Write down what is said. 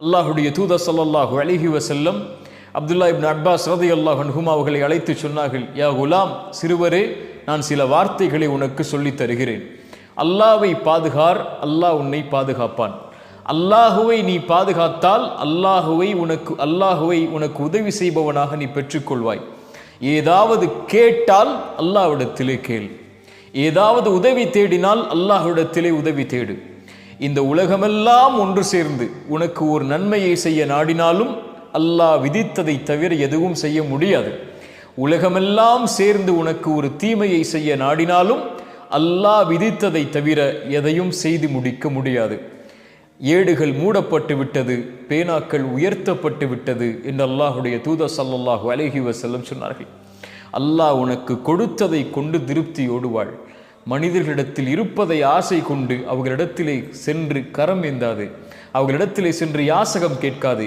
அல்லாஹுடைய தூதர் ஸல்லல்லாஹு அலைஹி வஸல்லம் அப்துல்லா இப்னு அப்பாஸ் ரலியல்லாஹு அன்ஹுமா அவர்களை அழைத்து சொன்னார்கள், யா குலாம், சிறுவரே, நான் சில வார்த்தைகளை உனக்கு சொல்லித் தருகிறேன். அல்லாஹ்வை பாதுகார், அல்லாஹ் உன்னை பாதுகாப்பான். அல்லாஹுவை நீ பாதுகாத்தால் அல்லாஹுவை உனக்கு உதவி செய்பவனாக நீ பெற்றுக்கொள்வாய். ஏதாவது கேட்டால் அல்லாஹ்விடத்திலே கேள், ஏதாவது உதவி தேடினால் அல்லாஹ்விடத்திலே உதவி தேடு. இந்த உலகமெல்லாம் ஒன்று சேர்ந்து உனக்கு ஒரு நன்மையை செய்ய நாடினாலும் அல்லாஹ் விதித்ததை தவிர எதுவும் செய்ய முடியாது. உலகமெல்லாம் சேர்ந்து உனக்கு ஒரு தீமையை செய்ய நாடினாலும் அல்லாஹ் விதித்ததை தவிர எதையும் செய்து முடிக்க முடியாது. ஏடுகள் மூடப்பட்டு விட்டது, பேனாக்கள் உயர்த்தப்பட்டு விட்டது என்று அல்லாஹுடைய தூதர் ஸல்லல்லாஹு அலைஹி வஸல்லம் சொன்னார்கள். அல்லாஹ் உனக்கு கொடுத்ததை கொண்டு திருப்தியோடு வாழ். மனிதர்களிடத்தில் இருப்பதை ஆசை கொண்டு அவர்களிடத்திலே சென்று கரம் ஏந்தாது, அவர்களிடத்திலே சென்று யாசகம் கேட்காது.